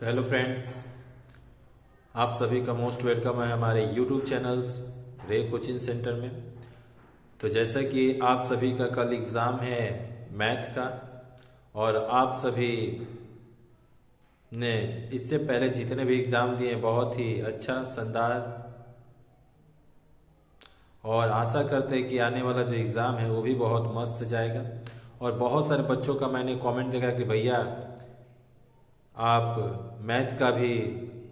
तो hello friends, आप सभी का मोस्ट वेलकम है हमारे यूट्यूब चैनल्स रे कोचिंग सेंटर में। तो जैसा कि आप सभी का कल एग्ज़ाम है मैथ का, और आप सभी ने इससे पहले जितने भी एग्ज़ाम दिए बहुत ही अच्छा शानदार, और आशा करते हैं कि आने वाला जो एग्ज़ाम है वो भी बहुत मस्त जाएगा। और बहुत सारे बच्चों का मैंने कमेंट देखा कि भैया आप मैथ का भी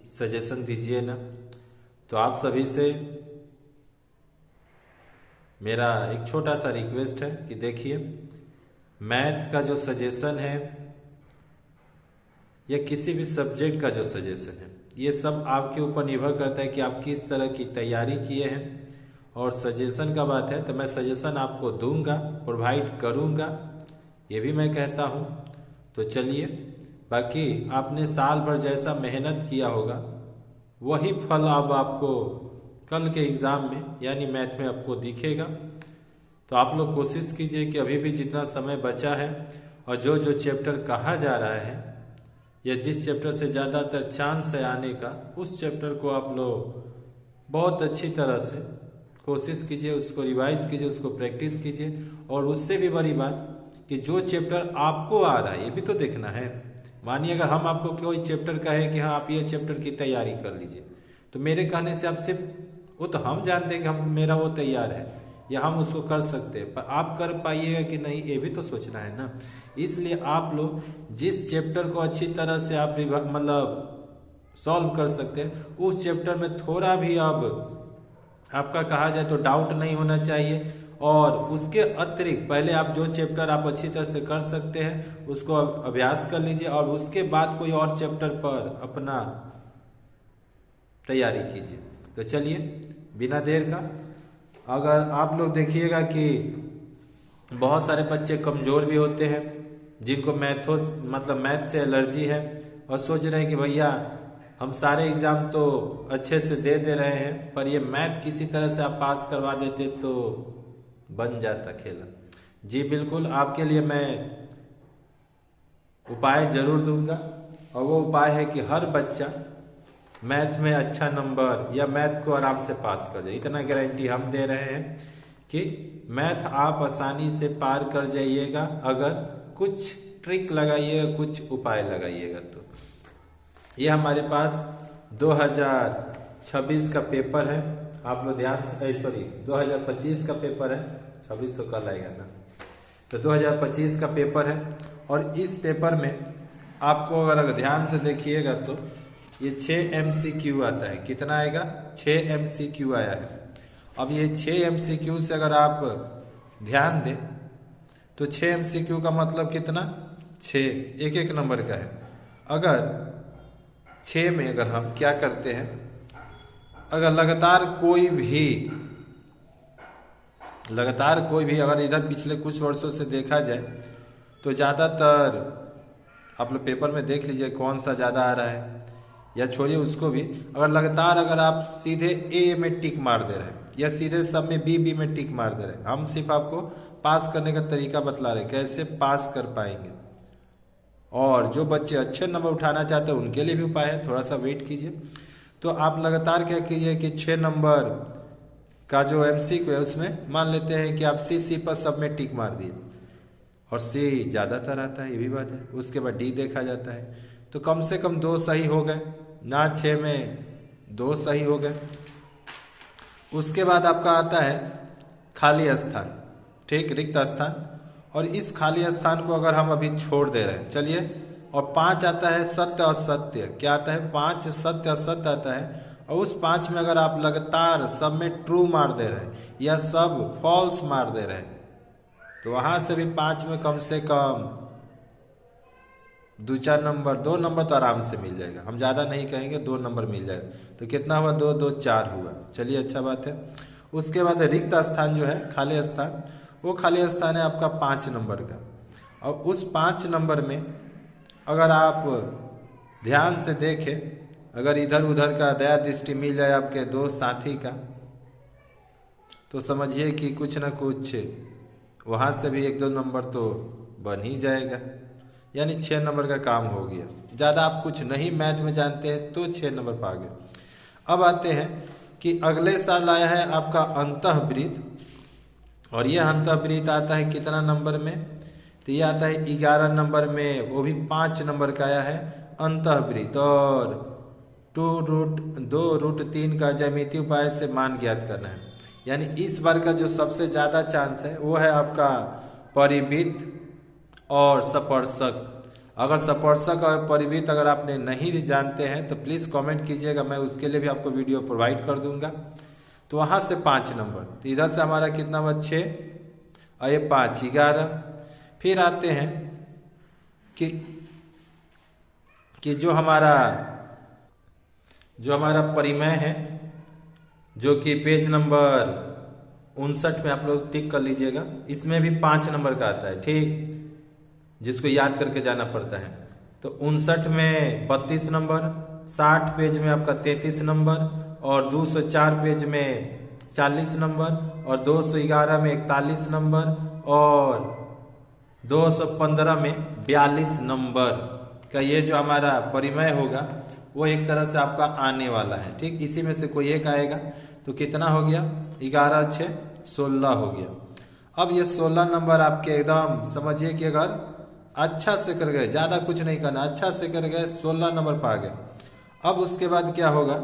सजेशन दीजिए ना। तो आप सभी से मेरा एक छोटा सा रिक्वेस्ट है कि देखिए, मैथ का जो सजेशन है या किसी भी सब्जेक्ट का जो सजेशन है, ये सब आपके ऊपर निर्भर करता है कि आप किस तरह की तैयारी किए हैं। और सजेशन का बात है तो मैं सजेशन आपको दूंगा, प्रोवाइड करूंगा, ये भी मैं कहता हूँ। तो चलिए, बाकी आपने साल भर जैसा मेहनत किया होगा वही फल अब आपको कल के एग्ज़ाम में यानी मैथ में आपको दिखेगा। तो आप लोग कोशिश कीजिए कि अभी भी जितना समय बचा है और जो जो चैप्टर कहा जा रहा है या जिस चैप्टर से ज़्यादातर चांस है आने का, उस चैप्टर को आप लोग बहुत अच्छी तरह से कोशिश कीजिए, उसको रिवाइज कीजिए, उसको प्रैक्टिस कीजिए। और उससे भी बड़ी बात कि जो चैप्टर आपको आ रहा है ये भी तो देखना है। मानिए अगर हम आपको कोई चैप्टर कहे कि हाँ आप ये चैप्टर की तैयारी कर लीजिए, तो मेरे कहने से आप सिर्फ वो तो हम जानते हैं कि हम मेरा वो तैयार है या हम उसको कर सकते हैं, पर आप कर पाइएगा कि नहीं ये भी तो सोचना है ना। इसलिए आप लोग जिस चैप्टर को अच्छी तरह से आप मतलब सॉल्व कर सकते हैं, उस चैप्टर में थोड़ा भी अब आपका कहा जाए तो डाउट नहीं होना चाहिए। और उसके अतिरिक्त पहले आप जो चैप्टर आप अच्छी तरह से कर सकते हैं उसको अभ्यास कर लीजिए, और उसके बाद कोई और चैप्टर पर अपना तैयारी कीजिए। तो चलिए बिना देर का, अगर आप लोग देखिएगा कि बहुत सारे बच्चे कमज़ोर भी होते हैं जिनको मैथ से एलर्जी है, और सोच रहे हैं कि भैया हम सारे एग्ज़ाम तो अच्छे से दे रहे हैं, पर ये मैथ किसी तरह से आप पास करवा देते तो बन जाता खेला। जी बिल्कुल, आपके लिए मैं उपाय ज़रूर दूंगा, और वो उपाय है कि हर बच्चा मैथ में अच्छा नंबर या मैथ को आराम से पास कर जाए। इतना गारंटी हम दे रहे हैं कि मैथ आप आसानी से पार कर जाइएगा अगर कुछ ट्रिक लगाइएगा, कुछ उपाय लगाइएगा। तो ये हमारे पास 2026 का पेपर है, आप लोग ध्यान से 2025 का पेपर है, 26 तो कल आएगा ना। तो 2025 का पेपर है, और इस पेपर में आपको अगर ध्यान से देखिएगा तो ये 6 MCQ आता है। कितना आएगा? 6 MCQ आया है। अब ये 6 MCQ से अगर आप ध्यान दें तो 6 MCQ का मतलब कितना? 6 एक एक नंबर का है। अगर 6 में अगर हम क्या करते हैं, अगर लगातार कोई भी अगर इधर पिछले कुछ वर्षों से देखा जाए तो ज़्यादातर आप लोग पेपर में देख लीजिए कौन सा ज़्यादा आ रहा है, या छोड़िए उसको भी। अगर लगातार अगर आप सीधे ए में टिक मार दे रहे हैं या सीधे सब में बी में टिक मार दे रहे हैं, हम सिर्फ आपको पास करने का तरीका बतला रहे हैं कैसे पास कर पाएंगे। और जो बच्चे अच्छे नंबर उठाना चाहते हैं उनके लिए भी उपाय है, थोड़ा सा वेट कीजिए। तो आप लगातार क्या कीजिए कि 6 नंबर का जो MCQ है उसमें मान लेते हैं कि आप सी पर सब में टिक मार दिए, और सी ज़्यादातर आता है, ये भी बात है। उसके बाद डी देखा जाता है, तो कम से कम 2 सही हो गए ना, 6 में 2 सही हो गए। उसके बाद आपका आता है खाली स्थान, ठीक, रिक्त स्थान। और इस खाली स्थान को अगर हम अभी छोड़ दे रहे हैं, चलिए, और 5 आता है सत्य असत्य। क्या आता है? 5 सत्य असत्य आता है। और उस 5 में अगर आप लगातार सब में ट्रू मार दे रहे हैं या सब फॉल्स मार दे रहे हैं, तो वहाँ से भी 5 में कम से कम 2-4 नंबर, 2 नंबर तो आराम से मिल जाएगा। हम ज़्यादा नहीं कहेंगे, 2 नंबर मिल जाएगा। तो कितना हुआ? 2 2 4 हुआ। चलिए अच्छा बात है। उसके बाद रिक्त स्थान जो है, खाली स्थान, वो खाली स्थान है आपका 5 नंबर का। और उस 5 नंबर में अगर आप ध्यान से देखें, अगर इधर उधर का दया दृष्टि मिल जाए आपके दोस्त साथी का, तो समझिए कि कुछ ना कुछ वहाँ से भी 1-2 नंबर तो बन ही जाएगा। यानी 6 नंबर का काम हो गया। ज़्यादा आप कुछ नहीं मैथ में जानते हैं तो 6 नंबर पा गए। अब आते हैं कि अगले साल आया है आपका अंतःवृत्त, और यह अंतःवृत्त आता है कितना नंबर में, तो ये आता है 11 नंबर में, वो भी 5 नंबर का आया है अंतःवृत्त। और 2√2√3 का ज्यामितीय उपाय से मान ज्ञात करना है। यानी इस बार का जो सबसे ज़्यादा चांस है वो है आपका परिवृत्त और स्पर्शक। अगर स्पर्शक और परिवृत्त अगर आपने नहीं जानते हैं तो प्लीज़ कमेंट कीजिएगा, मैं उसके लिए भी आपको वीडियो प्रोवाइड कर दूंगा। तो वहाँ से 5 नंबर, तो इधर से हमारा कितना हुआ 6 और ये 5 11। फिर आते हैं कि जो हमारा परिमेय है, जो कि पेज नंबर 59 में आप लोग टिक कर लीजिएगा, इसमें भी 5 नंबर का आता है, ठीक, जिसको याद करके जाना पड़ता है। तो 59 में 32 नंबर, 60 पेज में आपका 33 नंबर, और 204 पेज में 40 नंबर, और 211 में 41 नंबर, और 215 में 42 नंबर का ये जो हमारा परिमेय होगा वो एक तरह से आपका आने वाला है, ठीक। इसी में से कोई एक आएगा, तो कितना हो गया 11 6 16 हो गया। अब ये 16 नंबर आपके एकदम समझिए कि अगर अच्छा से कर गए, ज़्यादा कुछ नहीं करना, अच्छा से कर गए 16 नंबर पा गए। अब उसके बाद क्या होगा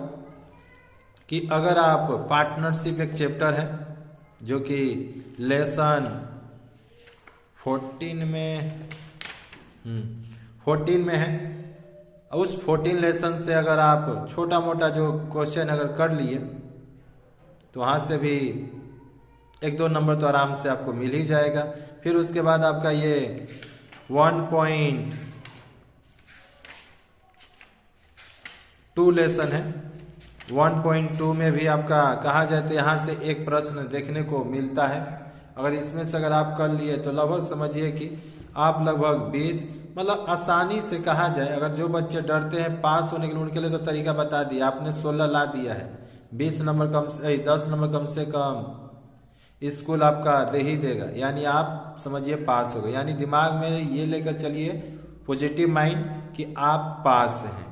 कि अगर आप पार्टनरशिप एक चैप्टर है जो कि लेसन 14 में है, उस 14 लेसन से अगर आप छोटा मोटा जो क्वेश्चन अगर कर लिए तो वहाँ से भी 1-2 नंबर तो आराम से आपको मिल ही जाएगा। फिर उसके बाद आपका ये 1.2 लेसन है, 1.2 में भी आपका कहा जाए तो यहाँ से एक प्रश्न देखने को मिलता है। अगर इसमें से अगर आप कर लिए तो लगभग समझिए कि आप लगभग 20, मतलब आसानी से कहा जाए, अगर जो बच्चे डरते हैं पास होने के लिए उनके लिए तो तरीका बता दिया आपने, 16 ला दिया है, 20 नंबर कम से 10 नंबर कम से कम स्कूल आपका दे ही देगा, यानी आप समझिए पास हो गए। यानी दिमाग में ये लेकर चलिए पॉजिटिव माइंड कि आप पास हैं,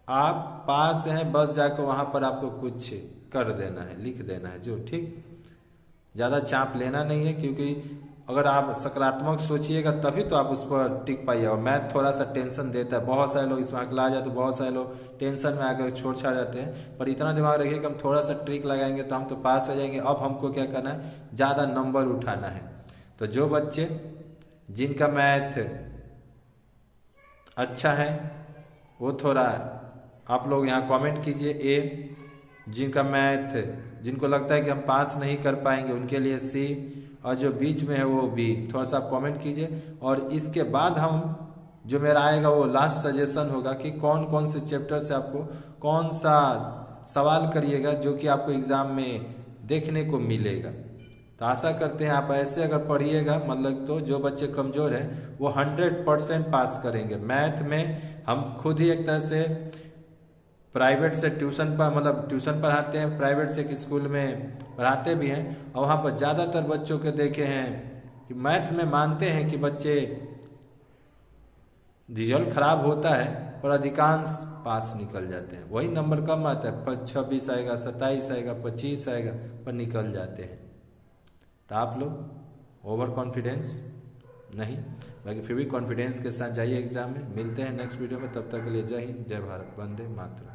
आप पास हैं, बस जाकर वहाँ पर आपको कुछ कर देना है, लिख देना है जो, ठीक। ज़्यादा चाप लेना नहीं है, क्योंकि अगर आप सकारात्मक सोचिएगा तभी तो आप उस पर टिक पाइए। और मैथ थोड़ा सा टेंशन देता है, बहुत सारे लोग इसमें अगला जाते, तो बहुत सारे लोग टेंशन में आकर छोड़ छाड़ जाते हैं। पर इतना दिमाग रखिए कि हम थोड़ा सा ट्रिक लगाएंगे तो हम तो पास हो जाएंगे। अब हमको क्या करना है, ज़्यादा नंबर उठाना है। तो जो बच्चे जिनका मैथ अच्छा है वो थोड़ा आप लोग यहाँ कमेंट कीजिए ए, जिनका मैथ जिनको लगता है कि हम पास नहीं कर पाएंगे उनके लिए सी, और जो बीच में है वो बी, थोड़ा सा आप कमेंट कीजिए। और इसके बाद हम जो मेरा आएगा वो लास्ट सजेशन होगा कि कौन कौन से चैप्टर से आपको कौन सा सवाल करिएगा जो कि आपको एग्ज़ाम में देखने को मिलेगा। तो आशा करते हैं आप ऐसे अगर पढ़िएगा, मतलब तो जो बच्चे कमज़ोर हैं वो 100% पास करेंगे। मैथ में हम खुद ही एक तरह से प्राइवेट से ट्यूशन पर, मतलब ट्यूशन पढ़ाते हैं, प्राइवेट से एक स्कूल में पढ़ाते भी हैं, और वहाँ पर ज़्यादातर बच्चों के देखे हैं कि मैथ में मानते हैं कि बच्चे रिजल्ट खराब होता है पर अधिकांश पास निकल जाते हैं। वही नंबर कम आता है, 26 आएगा, 27 आएगा, 25 आएगा, पर निकल जाते हैं। तो आप लोग ओवर कॉन्फिडेंस नहीं, बाकी फिर भी कॉन्फिडेंस के साथ जाइए एग्जाम में। मिलते हैं नेक्स्ट वीडियो में, तब तक के लिए जय हिंद, जय भारत, वंदे मातरम।